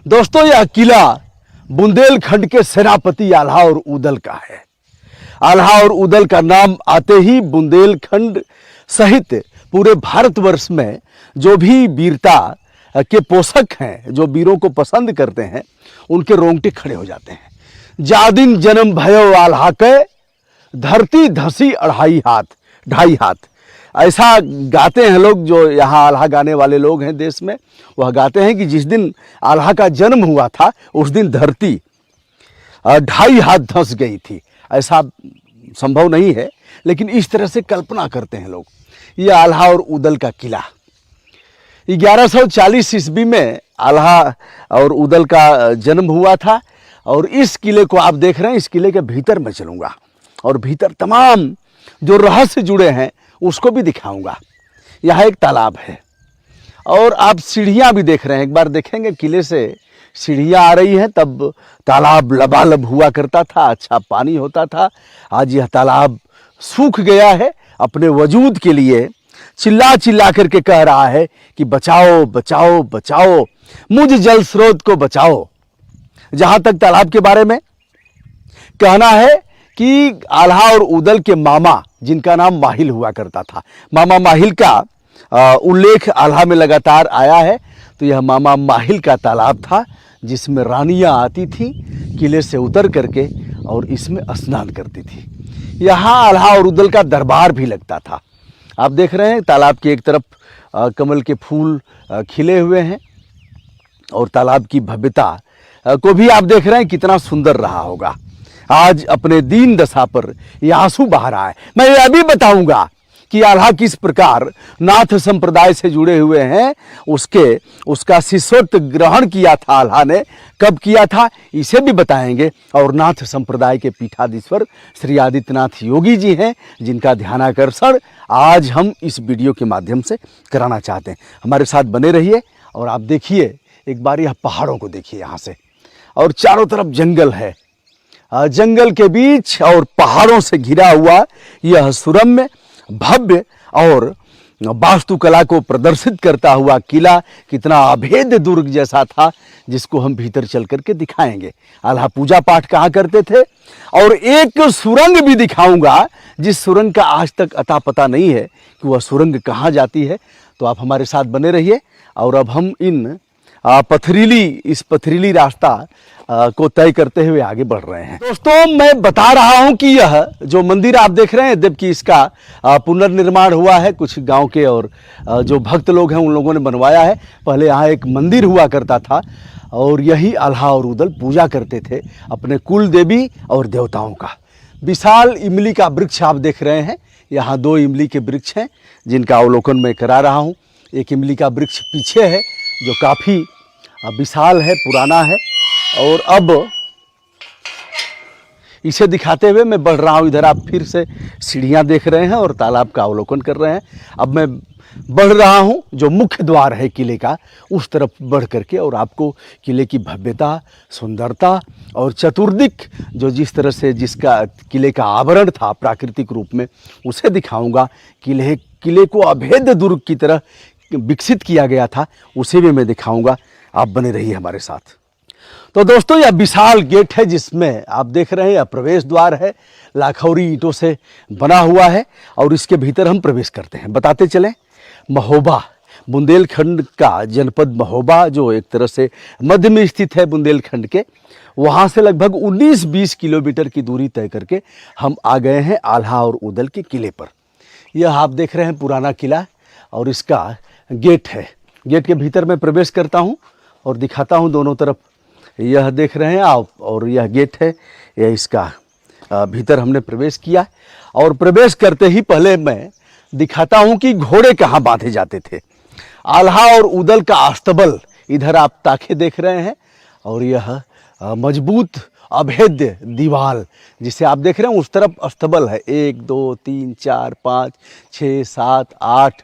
दोस्तों, यह किला बुंदेलखंड के सेनापति आल्हा और उदल का है। आल्हा और उदल का नाम आते ही बुंदेलखंड सहित पूरे भारतवर्ष में जो भी वीरता के पोषक हैं, जो वीरों को पसंद करते हैं, उनके रोंगटे खड़े हो जाते हैं। जादिन जन्म भयो आल्हा के, धरती धसी 2.5 हाथ। ऐसा गाते हैं लोग, जो यहाँ आल्हा गाने वाले लोग हैं देश में, वह गाते हैं कि जिस दिन आल्हा का जन्म हुआ था उस दिन धरती 2.5 हाथ धंस गई थी। ऐसा संभव नहीं है, लेकिन इस तरह से कल्पना करते हैं लोग। ये आल्हा और उदल का किला 1140 ईस्वी में आल्हा और उदल का जन्म हुआ था। और इस किले को आप देख रहे हैं, इस किले के भीतर मैं चलूँगा और भीतर तमाम जो रहस्य जुड़े हैं उसको भी दिखाऊंगा। यहाँ एक तालाब है और आप सीढ़ियाँ भी देख रहे हैं। एक बार देखेंगे, किले से सीढ़ियाँ आ रही हैं, तब तालाब लबालब हुआ करता था, अच्छा पानी होता था। आज यह तालाब सूख गया है। अपने वजूद के लिए चिल्ला चिल्ला करके कह रहा है कि बचाओ बचाओ बचाओ, मुझ जल स्रोत को बचाओ। जहाँ तक तालाब के बारे में कहना है कि आल्हा और उदल के मामा, जिनका नाम माहिल हुआ करता था, मामा माहिल का उल्लेख आल्हा में लगातार आया है। तो यह मामा माहिल का तालाब था, जिसमें रानियां आती थीं किले से उतर करके और इसमें स्नान करती थी। यहाँ आल्हा और उदल का दरबार भी लगता था। आप देख रहे हैं तालाब की एक तरफ कमल के फूल खिले हुए हैं और तालाब की भव्यता को भी आप देख रहे हैं, कितना सुंदर रहा होगा। आज अपने दीन दशा पर यह आंसू बहा रहा है। मैं यह भी बताऊंगा कि आल्हा किस प्रकार नाथ संप्रदाय से जुड़े हुए हैं। उसका शिष्यत्व ग्रहण किया था आल्हा ने, कब किया था इसे भी बताएंगे। और नाथ संप्रदाय के पीठाधीश्वर श्री आदित्यनाथ योगी जी हैं, जिनका ध्यानाकर्षण आज हम इस वीडियो के माध्यम से कराना चाहते हैं। हमारे साथ बने रहिए और आप देखिए, एक बार यह पहाड़ों को देखिए यहाँ से, और चारों तरफ जंगल है। जंगल के बीच और पहाड़ों से घिरा हुआ यह सुरम्य, भव्य और वास्तुकला को प्रदर्शित करता हुआ किला कितना अभेद्य दुर्ग जैसा था, जिसको हम भीतर चल करके दिखाएंगे। आल्हा पूजा पाठ कहाँ करते थे, और एक सुरंग भी दिखाऊंगा, जिस सुरंग का आज तक अता पता नहीं है कि वह सुरंग कहाँ जाती है। तो आप हमारे साथ बने रहिए। और अब हम इस पथरीली रास्ता को तय करते हुए आगे बढ़ रहे हैं। दोस्तों, मैं बता रहा हूं कि यह जो मंदिर आप देख रहे हैं, जबकि इसका पुनर्निर्माण हुआ है, कुछ गांव के और जो भक्त लोग हैं उन लोगों ने बनवाया है। पहले यहाँ एक मंदिर हुआ करता था और यही आल्हा और उदल पूजा करते थे अपने कुल देवी और देवताओं का। विशाल इमली का वृक्ष आप देख रहे हैं। यहाँ 2 इमली के वृक्ष हैं, जिनका अवलोकन मैं करा रहा हूँ। एक इमली का वृक्ष पीछे है, जो काफ़ी विशाल है, पुराना है। और अब इसे दिखाते हुए मैं बढ़ रहा हूँ। इधर आप फिर से सीढ़ियाँ देख रहे हैं और तालाब का अवलोकन कर रहे हैं। अब मैं बढ़ रहा हूँ, जो मुख्य द्वार है किले का, उस तरफ बढ़ करके, और आपको किले की भव्यता, सुंदरता और चतुर्दिक जो जिस तरह से जिसका किले का आवरण था प्राकृतिक रूप में, उसे दिखाऊंगा। किले को अभेद्य दुर्ग की तरह विकसित किया गया था, उसे भी मैं दिखाऊंगा। आप बने रहिए हमारे साथ। तो दोस्तों, यह विशाल गेट है, जिसमें आप देख रहे हैं यह प्रवेश द्वार है, लाखौरी ईंटों से बना हुआ है। और इसके भीतर हम प्रवेश करते हैं। बताते चलें, महोबा, बुंदेलखंड का जनपद महोबा, जो एक तरह से मध्य में स्थित है बुंदेलखंड के, वहाँ से लगभग 19-20 किलोमीटर की दूरी तय करके हम आ गए हैं आल्हा और उदल के किले पर। यह आप देख रहे हैं पुराना किला और इसका गेट है। गेट के भीतर मैं प्रवेश करता हूँ और दिखाता हूँ दोनों तरफ। यह देख रहे हैं आप, और यह गेट है। यह इसका भीतर हमने प्रवेश किया, और प्रवेश करते ही पहले मैं दिखाता हूँ कि घोड़े कहाँ बांधे जाते थे। आल्हा और उदल का अस्तबल इधर आप ताखे देख रहे हैं, और यह मजबूत अभेद्य दीवाल जिसे आप देख रहे हैं, उस तरफ अस्तबल है। 1 2 3 4 5 6 7 8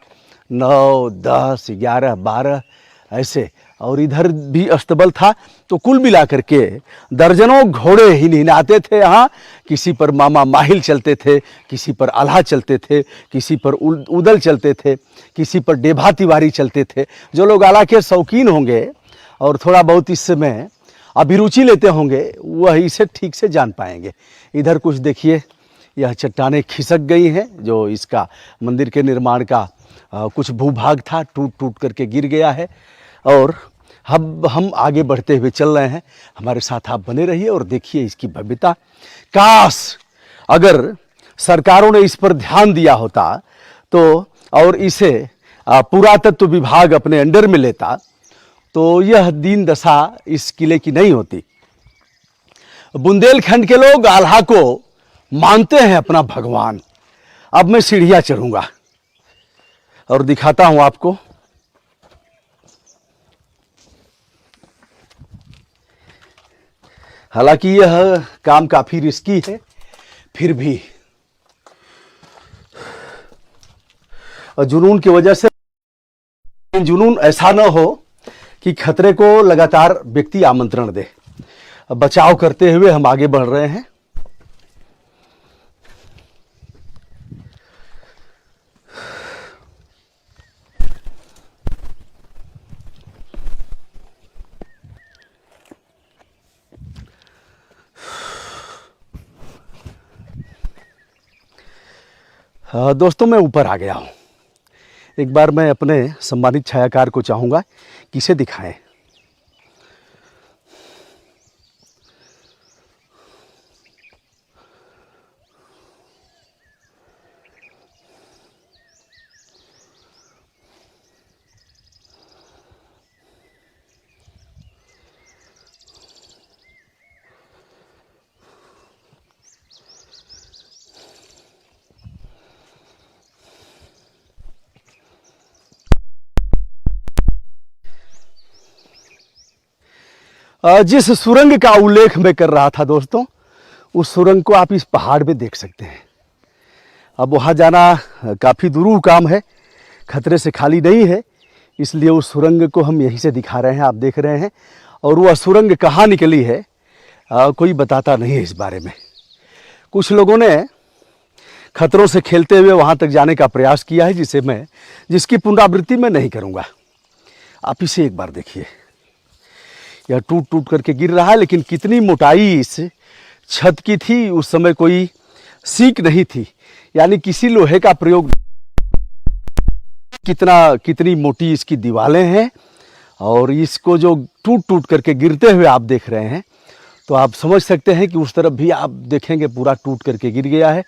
9 10 11 12 ऐसे, और इधर भी अस्तबल था। तो कुल मिलाकर के दर्जनों घोड़े ही निहनाते थे यहाँ। किसी पर मामा माहिल चलते थे, किसी पर आल्हा चलते थे, किसी पर उदल चलते थे, किसी पर डेभा तिवारी चलते थे। जो लोग आला के शौकीन होंगे और थोड़ा बहुत इसमें अभिरुचि लेते होंगे वह इसे ठीक से जान पाएंगे। इधर कुछ देखिए, यह चट्टानें खिसक गई हैं, जो इसका मंदिर के निर्माण का कुछ भूभाग था, टूट टूट करके गिर गया है। और अब हम आगे बढ़ते हुए चल रहे हैं, हमारे साथ आप बने रहिए और देखिए इसकी भव्यता। काश अगर सरकारों ने इस पर ध्यान दिया होता तो, और इसे पुरातत्व विभाग अपने अंडर में लेता तो यह दीन दशा इस किले की नहीं होती। बुंदेलखंड के लोग आल्हा को मानते हैं अपना भगवान। अब मैं सीढ़ियां चढ़ूंगा और दिखाता हूं आपको। हालांकि यह काम काफी रिस्की है, फिर भी जुनून की वजह से, जुनून ऐसा न हो कि खतरे को लगातार व्यक्ति आमंत्रण दे। बचाव करते हुए हम आगे बढ़ रहे हैं। दोस्तों, मैं ऊपर आ गया हूं। एक बार मैं अपने सम्मानित छायाकार को चाहूंगा कि इसे दिखाएं। जिस सुरंग का उल्लेख मैं कर रहा था दोस्तों, उस सुरंग को आप इस पहाड़ में देख सकते हैं। अब वहाँ जाना काफ़ी दुरूह काम है, खतरे से खाली नहीं है, इसलिए उस सुरंग को हम यहीं से दिखा रहे हैं, आप देख रहे हैं। और वह सुरंग कहाँ निकली है कोई बताता नहीं है इस बारे में। कुछ लोगों ने खतरों से खेलते हुए वहाँ तक जाने का प्रयास किया है, जिसकी पुनरावृत्ति मैं नहीं करूँगा। आप इसे एक बार देखिए, यह टूट टूट करके गिर रहा है, लेकिन कितनी मोटाई इस छत की थी उस समय कोई सीक नहीं थी, यानी किसी लोहे का प्रयोग। कितनी मोटी इसकी दीवारें हैं, और इसको जो टूट टूट करके गिरते हुए आप देख रहे हैं, तो आप समझ सकते हैं कि उस तरफ भी आप देखेंगे पूरा टूट करके गिर गया है,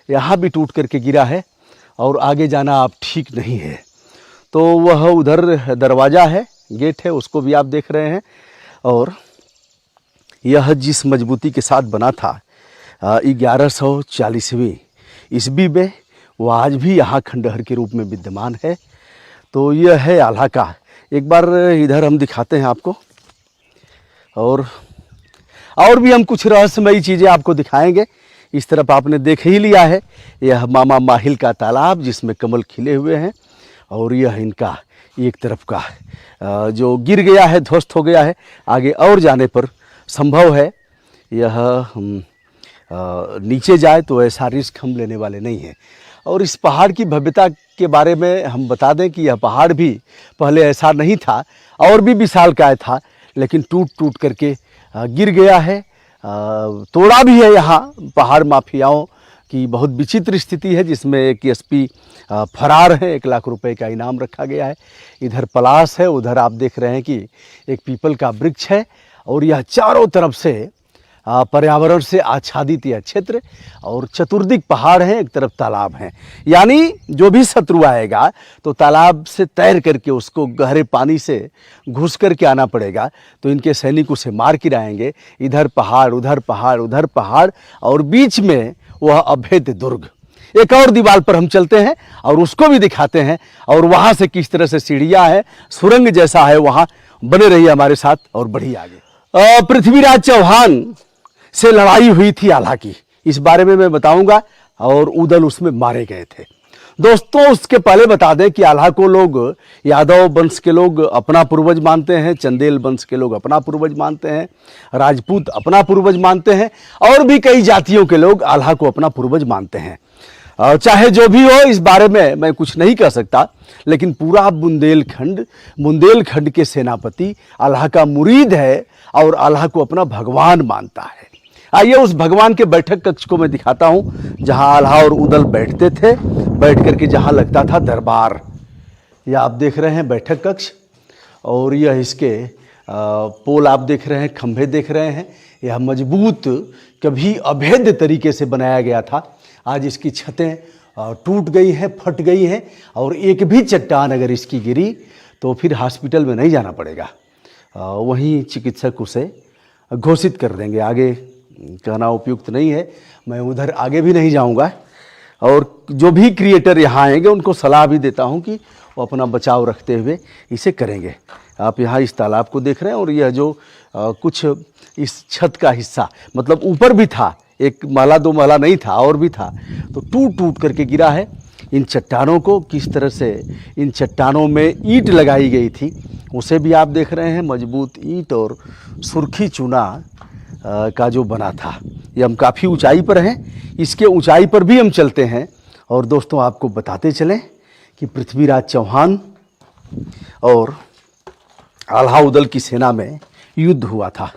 यहाँ भी टूट करके गिरा है, और आगे जाना आप ठीक नहीं है। तो वह उधर दरवाज़ा है, गेट है, उसको भी आप देख रहे हैं। और यह जिस मजबूती के साथ बना था 1140वीं ईस्वी में, वह आज भी यहाँ खंडहर के रूप में विद्यमान है। तो यह है आल्हा का। एक बार इधर हम दिखाते हैं आपको, और भी हम कुछ रहस्यमयी चीज़ें आपको दिखाएंगे। इस तरफ आपने देख ही लिया है, यह मामा माहिल का तालाब जिसमें कमल खिले हुए हैं, और यह इनका एक तरफ का जो गिर गया है, ध्वस्त हो गया है। आगे और जाने पर संभव है यह नीचे जाए, तो ऐसा रिस्क हम लेने वाले नहीं हैं। और इस पहाड़ की भव्यता के बारे में हम बता दें कि यह पहाड़ भी पहले ऐसा नहीं था, और भी विशालकाय था, लेकिन टूट टूट करके गिर गया है। तोड़ा भी है यहाँ पहाड़ माफियाओं की बहुत विचित्र स्थिति है, जिसमें एक एसपी फरार है, 1 लाख रुपए का इनाम रखा गया है। इधर पलाश है, उधर आप देख रहे हैं कि एक पीपल का वृक्ष है, और यह चारों तरफ से पर्यावरण से आच्छादित यह क्षेत्र, और चतुर्दिक पहाड़ है, एक तरफ तालाब है। यानी जो भी शत्रु आएगा तो तालाब से तैर करके उसको गहरे पानी से घुस करके आना पड़ेगा, तो इनके सैनिक उसे मार गिराएंगे। इधर पहाड़, उधर पहाड़, उधर पहाड़, और बीच में वह अभेद्य दुर्ग। एक और दीवार पर हम चलते हैं और उसको भी दिखाते हैं, और वहाँ से किस तरह से सीढ़ियाँ हैं, सुरंग जैसा है वहाँ। बने रहिए हमारे साथ और बढ़िए आगे। पृथ्वीराज चौहान से लड़ाई हुई थी आल्हा की, इस बारे में मैं बताऊंगा, और उदल उसमें मारे गए थे। दोस्तों, उसके पहले बता दें कि आल्हा को लोग यादव वंश के लोग अपना पूर्वज मानते हैं, चंदेल वंश के लोग अपना पूर्वज मानते हैं, राजपूत अपना पूर्वज मानते हैं, और भी कई जातियों के लोग आल्हा को अपना पूर्वज मानते हैं। चाहे जो भी हो, इस बारे में मैं कुछ नहीं कह सकता, लेकिन पूरा बुंदेलखंड के सेनापति अल्लाह का मुरीद है और अल्लाह को अपना भगवान मानता है। आइए उस भगवान के बैठक कक्ष को मैं दिखाता हूँ, जहाँ आल्हा और उदल बैठते थे, बैठ करके जहाँ लगता था दरबार। यह आप देख रहे हैं बैठक कक्ष, और यह इसके पोल आप देख रहे हैं, खंभे देख रहे हैं। यह मजबूत, कभी अभेद्य तरीके से बनाया गया था। आज इसकी छतें टूट गई हैं, फट गई हैं, और एक भी चट्टान अगर इसकी गिरी तो फिर हॉस्पिटल में नहीं जाना पड़ेगा, वहीं चिकित्सक उसे घोषित कर देंगे। आगे कहना उपयुक्त नहीं है, मैं उधर आगे भी नहीं जाऊंगा। और जो भी क्रिएटर यहाँ आएंगे उनको सलाह भी देता हूँ कि वो अपना बचाव रखते हुए इसे करेंगे। आप यहाँ इस तालाब को देख रहे हैं, और यह जो कुछ इस छत का हिस्सा, मतलब ऊपर भी था, एक माला दो माला नहीं था, और भी था, तो टूट टूट करके गिरा है। इन चट्टानों को किस तरह से, इन चट्टानों में ईंट लगाई गई थी, उसे भी आप देख रहे हैं, मजबूत ईंट और सुर्खी चूना का जो बना था। ये हम काफ़ी ऊंचाई पर हैं, इसके ऊंचाई पर भी हम चलते हैं। और दोस्तों आपको बताते चलें कि पृथ्वीराज चौहान और आल्हा उदल की सेना में युद्ध हुआ था।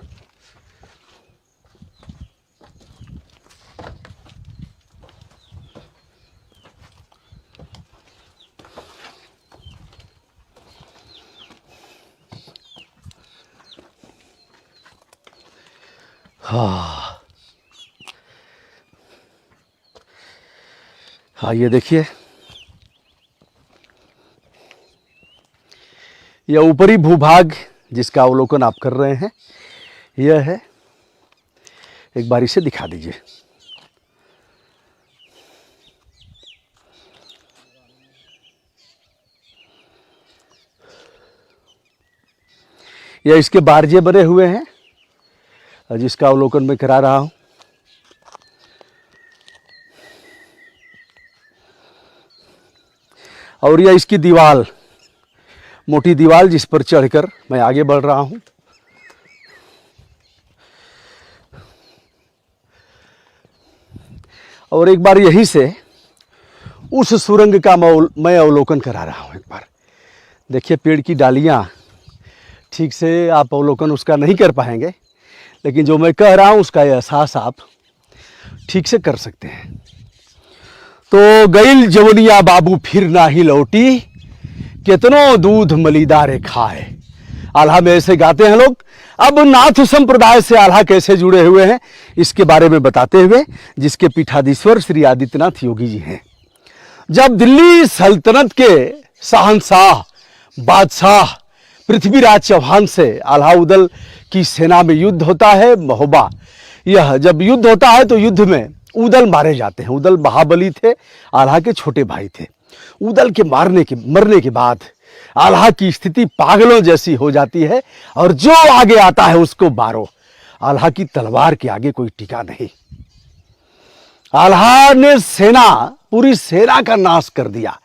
हाँ, ये देखिए, यह ऊपरी भूभाग जिसका अवलोकन आप कर रहे हैं, यह है। एक बार इसे दिखा दीजिए। यह इसके बारजे बने हुए हैं, जिसका अवलोकन मैं करा रहा हूं। और यह इसकी दीवाल, मोटी दीवाल, जिस पर चढ़कर मैं आगे बढ़ रहा हूं। और एक बार यहीं से उस सुरंग का मैं अवलोकन करा रहा हूं। एक बार देखिए, पेड़ की डालियां, ठीक से आप अवलोकन उसका नहीं कर पाएंगे, लेकिन जो मैं कह रहा हूं उसका एहसास आप ठीक से कर सकते हैं। तो गईल जवनिया बाबू फिर ना ही लौटी, कितनो दूध मलीदारे खाए। आल्हा में ऐसे गाते हैं लोग। अब नाथ संप्रदाय से आल्हा कैसे जुड़े हुए हैं, इसके बारे में बताते हुए, जिसके पीठाधीश्वर श्री आदित्यनाथ योगी जी हैं। जब दिल्ली सल्तनत के शहंशाह बादशाह पृथ्वीराज चौहान से आल्हा उदल की सेना में युद्ध होता है, महोबा, यह जब युद्ध होता है तो युद्ध में उदल मारे जाते हैं। उदल महाबली थे, आल्हा के छोटे भाई थे। उदल के मरने के बाद आल्हा की स्थिति पागलों जैसी हो जाती है, और जो आगे आता है उसको मारो। आल्हा की तलवार के आगे कोई टिका नहीं। आल्हा ने पूरी सेना का नाश कर दिया।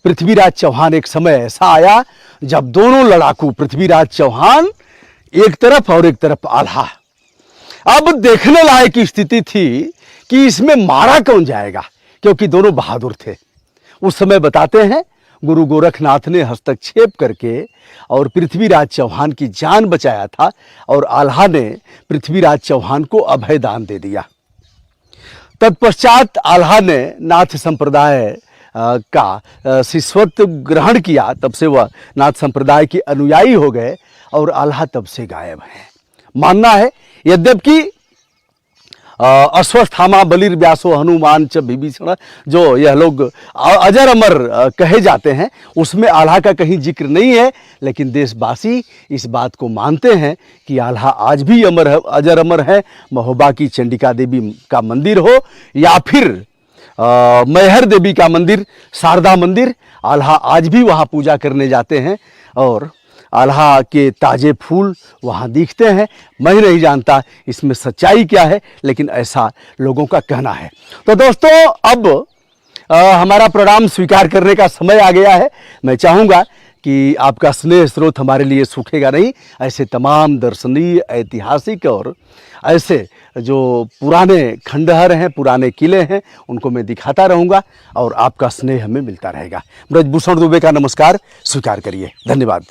पृथ्वीराज चौहान, एक समय ऐसा आया जब दोनों लड़ाकू, पृथ्वीराज चौहान एक तरफ और एक तरफ आल्हा, अब देखने लायक स्थिति थी कि इसमें मारा कौन जाएगा, क्योंकि दोनों बहादुर थे। उस समय बताते हैं गुरु गोरखनाथ ने हस्तक्षेप करके और पृथ्वीराज चौहान की जान बचाया था, और आल्हा ने पृथ्वीराज चौहान को अभय दान दे दिया। तत्पश्चात आल्हा ने नाथ संप्रदाय का शिष्यत्व ग्रहण किया। तब से वह नाथ संप्रदाय के अनुयायी हो गए, और आल्हा तब से गायब है। मानना है, यद्यपि अश्वत्थामा बलिर व्यासो हनुमान च विभीषण, जो यह लोग अजर अमर कहे जाते हैं, उसमें आल्हा का कहीं जिक्र नहीं है, लेकिन देशवासी इस बात को मानते हैं कि आल्हा आज भी अमर है, अजर अमर है। महोबा की चंडिका देवी का मंदिर हो, या फिर मैहर देवी का मंदिर, शारदा मंदिर, आल्हा आज भी वहाँ पूजा करने जाते हैं, और आल्हा के ताजे फूल वहाँ दिखते हैं। मैं नहीं जानता इसमें सच्चाई क्या है, लेकिन ऐसा लोगों का कहना है। तो दोस्तों, अब हमारा प्रणाम स्वीकार करने का समय आ गया है। मैं चाहूँगा कि आपका स्नेह स्रोत हमारे लिए सूखेगा नहीं। ऐसे तमाम दर्शनीय, ऐतिहासिक और ऐसे जो पुराने खंडहर हैं, पुराने किले हैं, उनको मैं दिखाता रहूँगा और आपका स्नेह हमें मिलता रहेगा। ब्रजभूषण दुबे का नमस्कार स्वीकार करिए। धन्यवाद।